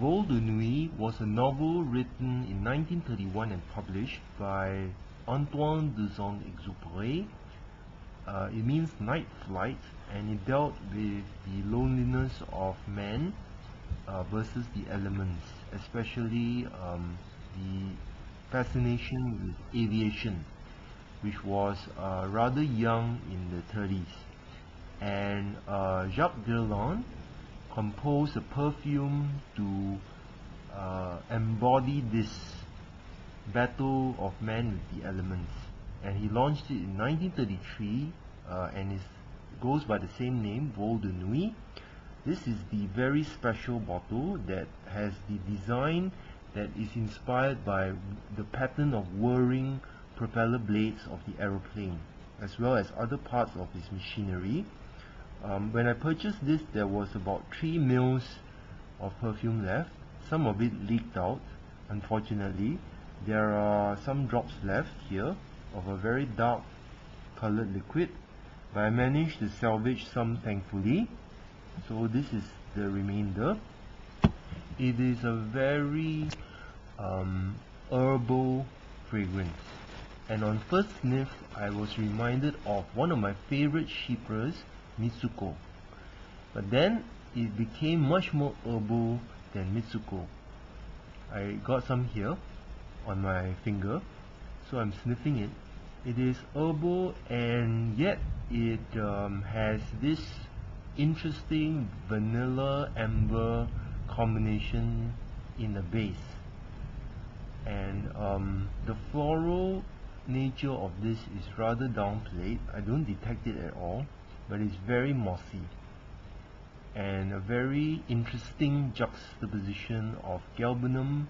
Vol de Nuit was a novel written in 1931 and published by Antoine de Saint-Exupéry. It means night flight, and it dealt with the loneliness of man versus the elements, especially the fascination with aviation, which was rather young in the 30s. And Jacques Guerlain composed a perfume to embody this battle of man with the elements, and he launched it in 1933, and it goes by the same name, Vol de Nuit. This is the very special bottle that has the design that is inspired by the pattern of whirring propeller blades of the aeroplane, as well as other parts of its machinery. When I purchased this, there was about 3 mils of perfume left. Some of it leaked out, unfortunately. There are some drops left here of a very dark colored liquid, but I managed to salvage some, thankfully. So this is the remainder. It is a very herbal fragrance, and on first sniff I was reminded of one of my favorite shippers, Mitsuko. But then it became much more herbal than Mitsuko. I got some here on my finger, so I'm sniffing it. It is herbal, and yet it has this interesting vanilla amber combination in the base, and the floral nature of this is rather downplayed. I don't detect it at all, but it's very mossy, and a very interesting juxtaposition of galbanum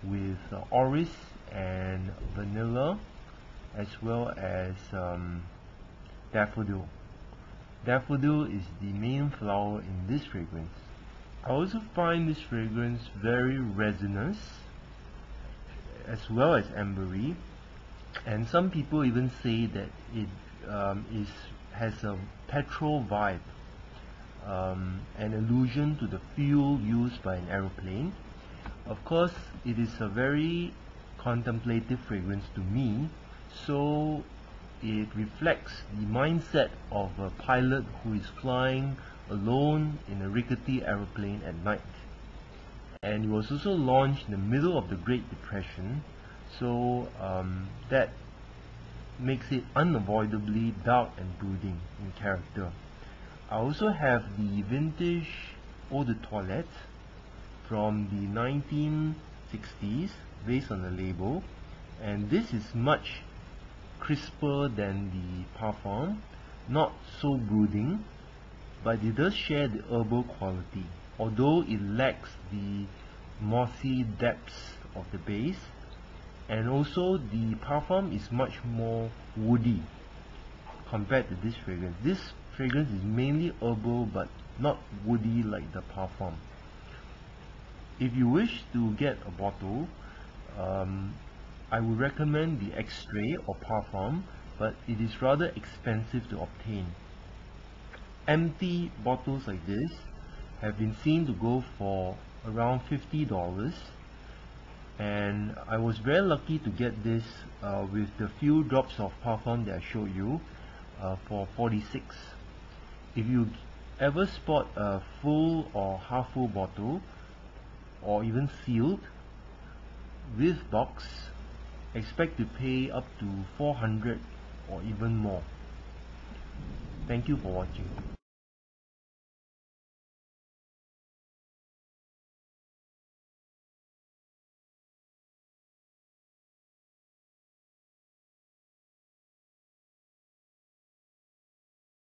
with orris and vanilla, as well as daffodil. Daffodil is the main flower in this fragrance. I also find this fragrance very resinous, as well as ambery, and some people even say that it has a petrol vibe, an allusion to the fuel used by an aeroplane. Of course, it is a very contemplative fragrance to me, so it reflects the mindset of a pilot who is flying alone in a rickety aeroplane at night. And it was also launched in the middle of the Great Depression, so that makes it unavoidably dark and brooding in character. I also have the vintage Eau de Toilette from the 1960s based on the label, and this is much crisper than the Parfum, not so brooding, but it does share the herbal quality, although it lacks the mossy depths of the base. And also the Parfum is much more woody compared to this fragrance. This fragrance is mainly herbal but not woody like the Parfum. If you wish to get a bottle, I would recommend the Extrait or Parfum, but it is rather expensive to obtain. Empty bottles like this have been seen to go for around $50, and I was very lucky to get this with the few drops of Parfum that I showed you for $46. If you ever spot a full or half full bottle, or even sealed with box, expect to pay up to $400 or even more. Thank you for watching.